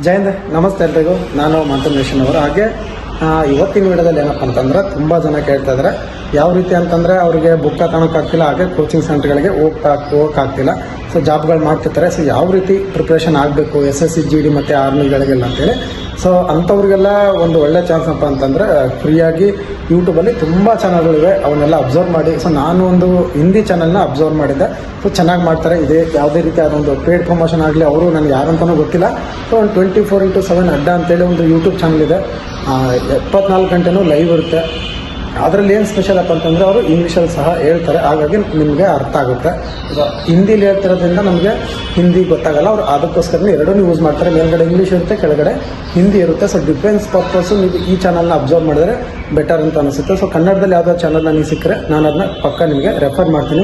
ಜೈ ಹಿಂದ್, ನಮಸ್ತೆ ಎಲ್ರಿಗೂ. ನಾನು ಮಂತನ್ ಅವರು. ಹಾಗೆ ಇವತ್ತಿನ ವಿಡಿಯೋದಲ್ಲಿ ಏನಪ್ಪ ಅಂತಂದ್ರೆ ತುಂಬ ಜನ ಕೇಳ್ತಾ ಇದ್ದಾರೆ ಯಾವ ರೀತಿ ಅಂತಂದರೆ ಅವರಿಗೆ ಬುಕ್ ತಗೊಳಕ್ಕಾಗ್ತಿಲ್ಲ, ಹಾಗೆ ಕೋಚಿಂಗ್ ಸೆಂಟರ್ಗಳಿಗೆ ಹೋಗೋಕ್ಕಾಗ್ತಿಲ್ಲ. ಸೊ ಜಾಬ್ಗಳು ಮಾಡ್ತಿರ್ತಾರೆ. ಸೊ ಯಾವ ರೀತಿ ಪ್ರಿಪ್ರೇಷನ್ ಆಗಬೇಕು SSC GD ಮತ್ತು ಆರ್ಮಿಗಳಿಗೆಲ್ಲ ಅಂತೇಳಿ. ಸೊ ಅಂಥವ್ರಿಗೆಲ್ಲ ಒಂದು ಒಳ್ಳೆ ಚಾನ್ಸ್ ಅಪ್ಪ ಅಂತಂದರೆ ಫ್ರೀಯಾಗಿ ಯೂಟ್ಯೂಬಲ್ಲಿ ತುಂಬ ಚಾನಲ್ಗಳಿವೆ, ಅವನ್ನೆಲ್ಲ ಅಬ್ಸರ್ವ್ ಮಾಡಿ. ಸೊ ನಾನು ಒಂದು ಹಿಂದಿ ಚಾನಲ್ನ ಅಬ್ಸರ್ವ್ ಮಾಡಿದ್ದೆ. ಸೊ ಚೆನ್ನಾಗಿ ಮಾಡ್ತಾರೆ. ಇದೇ ಯಾವುದೇ ರೀತಿ ಅದೊಂದು ಪೇಯ್ಡ್ ಪ್ರಮೋಷನ್ ಆಗಲಿ, ಅವರು ನನಗೆ ಯಾರಂತನೂ ಗೊತ್ತಿಲ್ಲ. ಸೊ ಒಂದು 24x7 ಅಡ್ಡ ಅಂತೇಳಿ ಒಂದು ಯೂಟ್ಯೂಬ್ ಚಾನಲ್ ಇದೆ. 24 ಗಂಟೆನೂ ಲೈವ್ ಇರುತ್ತೆ. ಅದರಲ್ಲಿ ಏನು ಸ್ಪೆಷಲ್ ಅಪ್ಪ ಅಂತಂದರೆ ಅವರು ಇಂಗ್ಲೀಷಲ್ಲಿ ಸಹ ಹೇಳ್ತಾರೆ, ಹಾಗಾಗಿ ನಿಮಗೆ ಅರ್ಥ ಆಗುತ್ತೆ. ಹಿಂದಿಲಿ ಹೇಳ್ತಿರೋದ್ರಿಂದ ನಮಗೆ ಹಿಂದಿ ಗೊತ್ತಾಗಲ್ಲ. ಅವರು ಅದಕ್ಕೋಸ್ಕರ ಎರಡೂ ಯೂಸ್ ಮಾಡ್ತಾರೆ. ಮೇಲ್ಗಡೆ ಇಂಗ್ಲೀಷ್ ಇರುತ್ತೆ, ಕೆಳಗಡೆ ಹಿಂದಿ ಇರುತ್ತೆ. ಸೊ ಡಿಫೆನ್ಸ್ ಪರ್ಪಸ್ಸು ನೀವು ಈ ಚಾನಲ್ನ ಅಬ್ಸರ್ವ್ ಮಾಡಿದರೆ ಬೆಟರ್ ಅಂತ ಅನಿಸುತ್ತೆ. ಸೊ ಕನ್ನಡದಲ್ಲಿ ಯಾವುದೋ ಚಾನಲ್ ನನಗೆ ಸಿಕ್ಕರೆ ನಾನು ಅದನ್ನ ಪಕ್ಕ ನಿಮಗೆ ರೆಫರ್ ಮಾಡ್ತೀನಿ.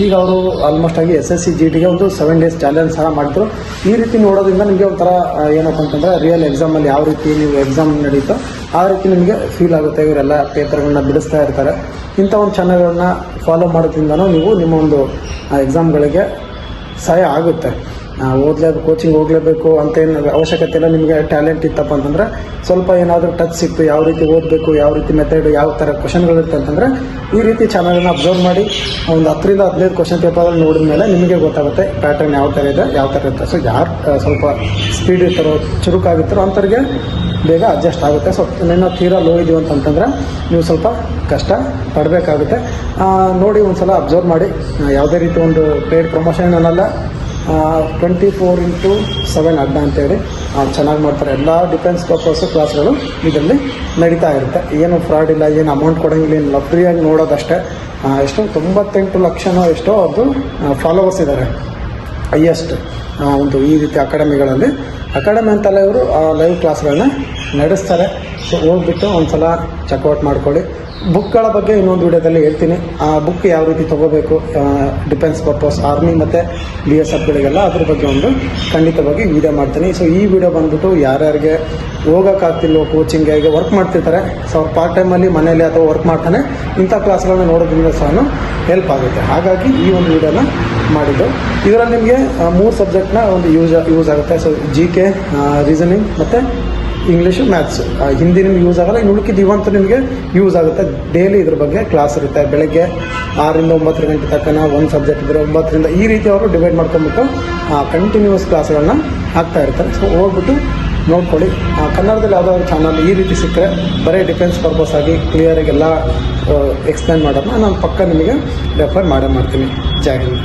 ಈಗ ಅವರು ಆಲ್ಮೋಸ್ಟ್ ಆಗಿ SSC GDಗೆ ಒಂದು 7 days ಚಾಲೆಂಜ್ ಸಹ ಮಾಡಿದ್ರು. ಈ ರೀತಿ ನೋಡೋದ್ರಿಂದ ನಿಮಗೆ ಒಂಥರ ಏನಪ್ಪ ಅಂತಂದರೆ ರಿಯಲ್ ಎಕ್ಸಾಮಲ್ಲಿ ಯಾವ ರೀತಿ ನೀವು ಎಕ್ಸಾಮ್ ನಡೀತೋ ಆ ರೀತಿ ನಿಮಗೆ ಫೀಲ್ ಆಗುತ್ತೆ. ಇವರೆಲ್ಲ ಪೇಪರ್ಗಳನ್ನ ಬಿಡಿಸ್ತಾ ಇರ್ತಾರೆ. ಇಂಥ ಒಂದು ಚಾನಲ್ಗಳನ್ನ ಫಾಲೋ ಮಾಡೋದ್ರಿಂದನೂ ನೀವು ನಿಮ್ಮ ಒಂದು ಎಕ್ಸಾಮ್ಗಳಿಗೆ ಸಹಾಯ ಆಗುತ್ತೆ. ಕೋಚಿಂಗ್ ಹೋಗಲೇಬೇಕು ಅಂತ ಏನು ಅವಶ್ಯಕತೆ ಇಲ್ಲ. ನಿಮಗೆ ಟ್ಯಾಲೆಂಟ್ ಇತ್ತಪ್ಪ ಅಂತಂದರೆ ಸ್ವಲ್ಪ ಏನಾದರೂ ಟಚ್ ಸಿಕ್ತು, ಯಾವ ರೀತಿ ಓದಬೇಕು, ಯಾವ ರೀತಿ ಮೆಥಡ್, ಯಾವ ಥರ ಕ್ವಶನ್ಗಳಿರುತ್ತೆ ಅಂತಂದರೆ ಈ ರೀತಿ ಚಾನಲನ್ನು ಅಬ್ಸರ್ವ್ ಮಾಡಿ ಒಂದು 10ರಿಂದ 15 ಕ್ವಶನ್ ಪೇಪರಲ್ಲಿ ನೋಡಿದ ಮೇಲೆ ನಿಮಗೆ ಗೊತ್ತಾಗುತ್ತೆ ಪ್ಯಾಟರ್ನ್ ಯಾವ ಥರ ಇದೆ, ಯಾವ ಥರ ಇರುತ್ತೆ. ಸೊ ಯಾರು ಸ್ವಲ್ಪ ಸ್ಪೀಡ್ ಇರ್ತಾರೋ, ಚುರುಕಾಗಿರ್ತಾರೋ ಅಂಥವ್ರಿಗೆ ಬೇಗ ಅಡ್ಜಸ್ಟ್ ಆಗುತ್ತೆ. ಸೊ ನನ್ನ ತೀರಾ ಲೋ ಇದೀವಿ ಅಂತಂತಂದರೆ ನೀವು ಸ್ವಲ್ಪ ಕಷ್ಟ ಪಡಬೇಕಾಗುತ್ತೆ. ನೋಡಿ ಒಂದು ಸಲ ಅಬ್ಸರ್ವ್ ಮಾಡಿ. ಯಾವುದೇ ರೀತಿ ಒಂದು ಪೇಯ್ಡ್ ಪ್ರಮೋಷನ್ ಅನ್ನಲ್ಲ, 24x7 ಅಡ್ಡ ಅಂತೇಳಿ ಚೆನ್ನಾಗಿ ಮಾಡ್ತಾರೆ. ಎಲ್ಲ ಡಿಫೆನ್ಸ್ ಪರ್ಪಸ್ಸು ಕ್ಲಾಸ್ಗಳು ಇದರಲ್ಲಿ ನಡೀತಾ ಇರುತ್ತೆ. ಏನು ಫ್ರಾಡ್ ಇಲ್ಲ, ಏನು ಅಮೌಂಟ್ ಕೊಡೋಂಗಿಲ್ಲ, ಏನಿಲ್ಲ, ಫ್ರೀಯಾಗಿ ನೋಡೋದಷ್ಟೇ. ಎಷ್ಟು 98 ಲಕ್ಷನೋ ಎಷ್ಟೋ ಅದು ಫಾಲೋವರ್ಸ್ ಇದ್ದಾರೆ ಹೈಯೆಸ್ಟ್ ಒಂದು ಈ ರೀತಿ ಅಕಾಡೆಮಿ ಅಂತಲ್ಲ, ಇವರು ಲೈವ್ ಕ್ಲಾಸ್ಗಳನ್ನ ನಡೆಸ್ತಾರೆ. ಸೊ ಹೋಗ್ಬಿಟ್ಟು ಒಂದು ಸಲ ಚೆಕ್ಔಟ್ ಮಾಡ್ಕೊಳ್ಳಿ. ಬುಕ್ಗಳ ಬಗ್ಗೆ ಇನ್ನೊಂದು ವಿಡಿಯೋದಲ್ಲಿ ಹೇಳ್ತೀನಿ. ಆ ಬುಕ್ ಯಾವ ರೀತಿ ತೊಗೋಬೇಕು ಡಿಫೆನ್ಸ್ ಪರ್ಪಸ್ ಆರ್ಮಿ ಮತ್ತು BSFಗಳಿಗೆಲ್ಲ ಅದ್ರ ಬಗ್ಗೆ ಒಂದು ಖಂಡಿತವಾಗಿ ವಿಡಿಯೋ ಮಾಡ್ತೀನಿ. ಸೊ ಈ ವಿಡಿಯೋ ಬಂದ್ಬಿಟ್ಟು ಯಾರ್ಯಾರಿಗೆ ಹೋಗೋಕ್ಕಾಗ್ತಿಲ್ವೋ, ಕೋಚಿಂಗ್ಗೆ ಈಗ ವರ್ಕ್ ಮಾಡ್ತಿರ್ತಾರೆ, ಸೊ ಅವ್ರು ಪಾರ್ಟ್ ಟೈಮಲ್ಲಿ ಮನೇಲಿ ಅಥವಾ ವರ್ಕ್ ಮಾಡ್ತಾನೆ ಇಂಥ ಕ್ಲಾಸ್ಗಳನ್ನ ನೋಡೋದ್ರಿಂದ ಸಹ ಹೆಲ್ಪ್ ಆಗುತ್ತೆ. ಹಾಗಾಗಿ ಈ ಒಂದು ವಿಡಿಯೋನ ಮಾಡಿದ್ದು. ಇದರಲ್ಲಿ ನಿಮಗೆ 3 ಸಬ್ಜೆಕ್ಟ್ನ ಒಂದು ಯೂಸ್ ಆಗುತ್ತೆ. ಸೊ GK, ರೀಸನಿಂಗ್ ಮತ್ತು ಇಂಗ್ಲೀಷು, ಮ್ಯಾಥ್ಸು. ಹಿಂದಿ ನಿಮ್ಗೆ ಯೂಸ್ ಆಗಲ್ಲ, ಇನ್ನು ಉಳುಕಿದ್ದು ಇವಂತೂ ನಿಮಗೆ ಯೂಸ್ ಆಗುತ್ತೆ. ಡೈಲಿ ಇದ್ರ ಬಗ್ಗೆ ಕ್ಲಾಸ್ ಇರುತ್ತೆ. ಬೆಳಗ್ಗೆ 6ರಿಂದ 9 ಗಂಟೆ ತನಕ ಒಂದು ಸಬ್ಜೆಕ್ಟ್ ಇದ್ದರೆ 9ರಿಂದ ಈ ರೀತಿ ಅವರು ಡಿವೈಡ್ ಮಾಡ್ಕೊಂಡ್ಬಿಟ್ಟು ಕಂಟಿನ್ಯೂಸ್ ಕ್ಲಾಸ್ಗಳನ್ನ ಹಾಕ್ತಾ ಇರ್ತಾರೆ. ಸೊ ಹೋಗ್ಬಿಟ್ಟು ನೋಡ್ಕೊಳ್ಳಿ. ಕನ್ನಡದಲ್ಲಿ ಯಾವುದಾದ್ರು ಚಾನಲ್ ಈ ರೀತಿ ಸಿಕ್ಕರೆ ಬರೀ ಡಿಫೆನ್ಸ್ ಪರ್ಪಸ್ ಆಗಿ ಕ್ಲಿಯರಾಗೆಲ್ಲ ಎಕ್ಸ್ಪ್ಲೇನ್ ಮಾಡೋದನ್ನ ನಾನು ಪಕ್ಕ ನಿಮಗೆ ರೆಫರ್ ಮಾಡ್ತೀನಿ. ಜೈ ಹಿಂದ್.